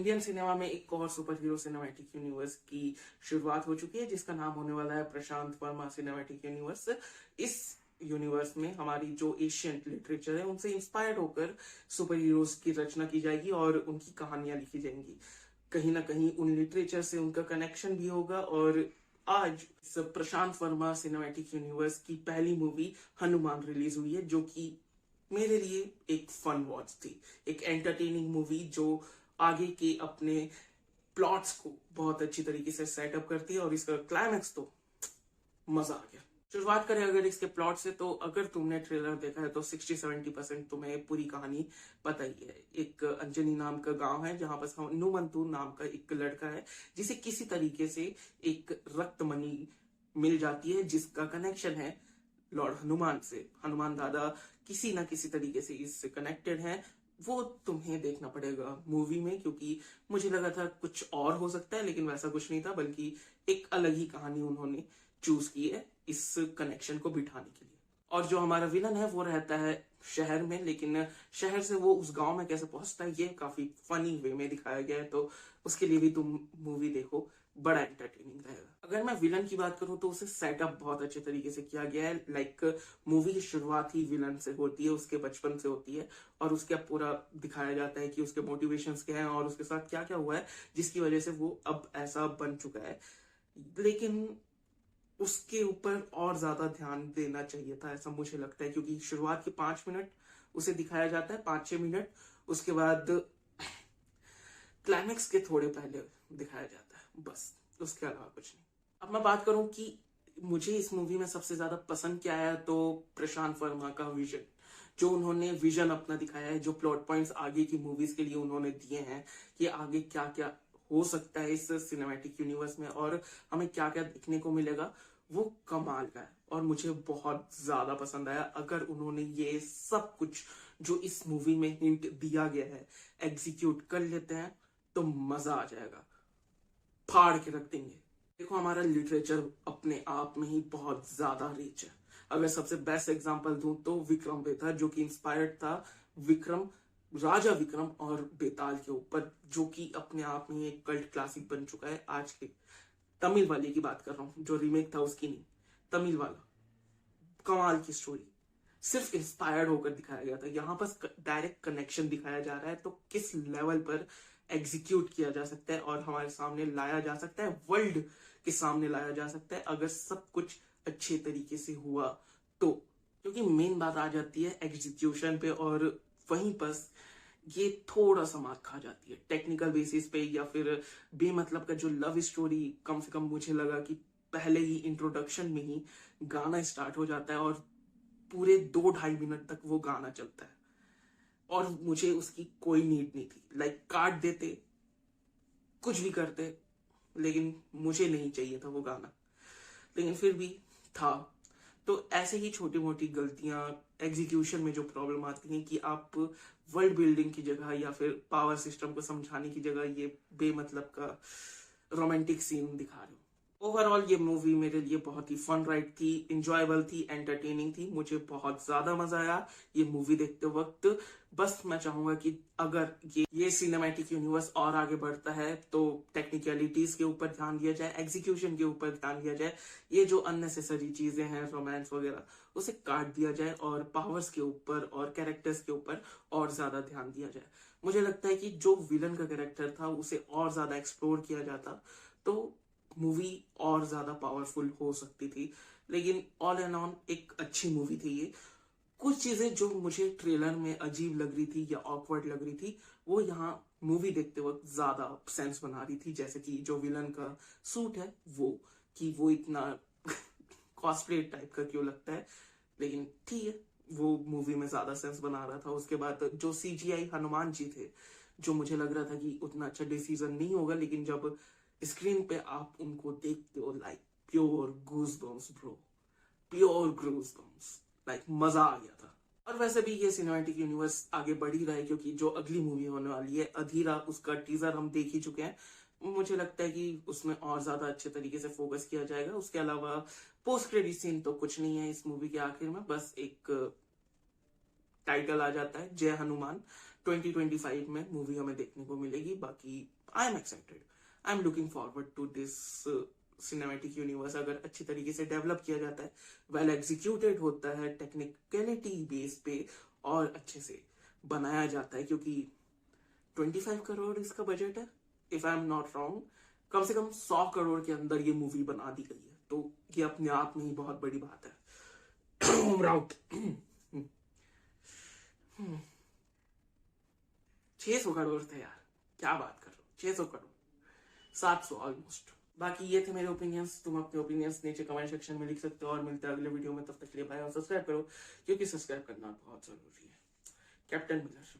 Indian cinema में एक और सुपर हीरो सिनेमैटिक यूनिवर्स की शुरुआत हो चुकी है, जिसका नाम होने वाला है प्रशांत वर्मा सिनेमैटिक यूनिवर्स। इस यूनिवर्स में हमारी जो एशियंट लिटरेचर है उनसे इंस्पायर्ड होकर सुपर हीरोज की रचना की जाएगी और उनकी कहानियां लिखी जाएंगी। कहीं ना कहीं उन लिटरेचर से उनका कनेक्शन भी होगा। और आज इस प्रशांत वर्मा सिनेमैटिक यूनिवर्स की पहली मूवी हनुमान रिलीज हुई है, जो कि मेरे लिए एक फन वॉच थी, एक एंटरटेनिंग मूवी जो आगे के अपने प्लॉट्स को बहुत अच्छी तरीके से सेटअप करती है और इसका क्लाइमैक्स तो मजा आ गया। शुरुआत करें अगर इसके प्लॉट से, तो अगर तुमने ट्रेलर देखा है तो 60-70% तुम्हें पूरी कहानी पता ही है। एक अंजनी नाम का गांव है जहां पर हनुमंतु नाम का एक लड़का है, जिसे किसी तरीके से एक रक्तमणि मिल जाती है, जिसका कनेक्शन है लॉर्ड हनुमान से। हनुमान दादा किसी ना किसी तरीके से इससे कनेक्टेड हैं। वो तुम्हें देखना पड़ेगा मूवी में, क्योंकि मुझे लगा था कुछ और हो सकता है, लेकिन वैसा कुछ नहीं था, बल्कि एक अलग ही कहानी उन्होंने चूज की है इस कनेक्शन को बिठाने के लिए। और जो हमारा विलन है वो रहता है शहर में, लेकिन शहर से वो उस गांव में कैसे पहुंचता है ये काफी फनी वे में दिखाया गया है, तो उसके लिए भी तुम मूवी देखो, बड़ा एंटरटेनिंग रहेगा। अगर मैं विलन की बात करूं तो उसे सेटअप बहुत अच्छे तरीके से किया गया है। लाइक मूवी की शुरुआत ही विलन से होती है, उसके बचपन से होती है, और उसका पूरा दिखाया जाता है कि उसके मोटिवेशंस क्या हैं और उसके साथ क्या क्या हुआ है जिसकी वजह से वो अब ऐसा बन चुका है। लेकिन उसके ऊपर और ज्यादा ध्यान देना चाहिए था, ऐसा मुझे लगता है, क्योंकि शुरुआत के 5 मिनट उसे दिखाया जाता है, 5-6 मिनट, उसके बाद क्लाइमेक्स के थोड़े पहले दिखाया जाता है, बस उसके अलावा कुछ नहीं। अब मैं बात करूं कि मुझे इस मूवी में सबसे ज्यादा पसंद क्या आया, तो प्रशांत वर्मा का विजन, जो उन्होंने विजन अपना दिखाया है, जो प्लॉट पॉइंट्स आगे की मूवीज के लिए उन्होंने दिए हैं कि आगे क्या क्या हो सकता है इस सिनेमैटिक यूनिवर्स में और हमें क्या क्या देखने को मिलेगा, वो कमाल का है और मुझे बहुत ज्यादा पसंद आया। अगर उन्होंने ये सब कुछ जो इस मूवी में हिंट दिया गया है एग्जीक्यूट कर लेते हैं तो मजा आ जाएगा, फाड़ के रख देंगे। देखो, हमारा लिटरेचर अपने आप में ही बहुत ज्यादा रिच है। अगर सबसे बेस्ट एग्जांपल दूं तो विक्रम बेताल, जो कि इंस्पायर्ड था विक्रम, राजा विक्रम और बेताल के ऊपर, जो कि अपने आप में एक कल्ट क्लासिक बन चुका है। आज के तमिल वाले की बात कर रहा हूं, जो रीमेक था उसकी नहीं, तमिल वाला, कमाल की स्टोरी, सिर्फ इंस्पायर्ड होकर दिखाया गया था। यहाँ पर डायरेक्ट कनेक्शन दिखाया जा रहा है, तो किस लेवल पर एग्जीक्यूट किया जा सकता है और हमारे सामने लाया जा सकता है, वर्ल्ड के सामने लाया जा सकता है, अगर सब कुछ अच्छे तरीके से हुआ तो। क्योंकि मेन बात आ जाती है एग्जीक्यूशन पे, और वहीं पर ये थोड़ा सा मार खा जाती है टेक्निकल बेसिस पे, या फिर बेमतलब का जो लव स्टोरी, कम से कम मुझे लगा कि पहले ही इंट्रोडक्शन में ही गाना स्टार्ट हो जाता है और पूरे 2-2.5 मिनट तक वो गाना चलता है, और मुझे उसकी कोई नीड नहीं थी। लाइक काट देते, कुछ भी करते, लेकिन मुझे नहीं चाहिए था वो गाना, लेकिन फिर भी था। तो ऐसे ही छोटी मोटी गलतियां एग्जीक्यूशन में जो प्रॉब्लम आती हैं कि आप वर्ल्ड बिल्डिंग की जगह या फिर पावर सिस्टम को समझाने की जगह ये बेमतलब का रोमांटिक सीन दिखा रहे हो। ओवरऑल ये मूवी मेरे लिए बहुत ही फन राइड थी, इंजॉयबल थी, एंटरटेनिंग थी, मुझे बहुत ज्यादा मजा आया ये मूवी देखते वक्त। बस मैं चाहूंगा कि अगर ये सिनेमैटिक यूनिवर्स और आगे बढ़ता है तो टेक्निकलिटीज के ऊपर ध्यान दिया जाए, एग्जीक्यूशन के ऊपर ध्यान दिया जाए, ये जो अननेसेसरी चीजें हैं रोमांस वगैरह उसे काट दिया जाए और पावर्स के ऊपर और कैरेक्टर्स के ऊपर और ज्यादा ध्यान दिया जाए। मुझे लगता है कि जो विलन का कैरेक्टर था उसे और ज्यादा एक्सप्लोर किया जाता तो मूवी और ज्यादा पावरफुल हो सकती थी। लेकिन ऑल एंड ऑन एक अच्छी मूवी थी ये। कुछ चीजें जो मुझे ट्रेलर में अजीब लग रही थी या ऑकवर्ड लग रही थी, वो यहाँ मूवी देखते वक्त ज्यादा सेंस बना रही थी, जैसे कि जो विलन का सूट है वो, कि वो इतना कॉस्प्ले टाइप का क्यों लगता है, लेकिन ठीक है, वो मूवी में ज्यादा सेंस बना रहा था। उसके बाद जो सीजीआई हनुमान जी थे, जो मुझे लग रहा था कि उतना अच्छा डिसीजन नहीं होगा, लेकिन जब स्क्रीन पे आप उनको देखते हो, like pure goosebumps bro, pure goosebumps, like मजा आ गया था। और वैसे भी ये सिनेमैटिक यूनिवर्स आगे बढ़ ही रहा है, क्योंकि जो अगली मूवी होने वाली है अधीरा, उसका टीजर हम देख ही चुके हैं। मुझे लगता है कि उसमें और ज्यादा अच्छे तरीके से फोकस किया जाएगा। उसके अलावा पोस्ट क्रेडिट सीन तो कुछ नहीं है इस मूवी के आखिर में, बस एक टाइटल आ जाता है जय हनुमान, 2025 में मूवी हमें देखने को मिलेगी। बाकी I am excited, I am looking forward to this cinematic universe. अगर अच्छी तरीके से डेवलप किया जाता है, वेल एग्जीक्यूटेड होता है, टेक्निकलिटी बेस पे और अच्छे से बनाया जाता है, क्योंकि 25 करोड़ इसका बजट है, if I am not wrong. कम से कम 100 करोड़ के अंदर ये मूवी बना दी गई है, तो ये अपने आप में ही बहुत बड़ी बात है। राउट 600 करोड़ थे यार, क्या बात कर रहे हो, 600 करोड़, 700 ऑलमोस्ट। बाकी ये थे मेरे ओपिनियंस। तुम अपने ओपिनियंस नीचे कमेंट सेक्शन में लिख सकते हो, और मिलते हैं अगले वीडियो में। तब तक के लिए बाय, और सब्सक्राइब करो, क्योंकि सब्सक्राइब करना बहुत जरूरी है। Captain Miller.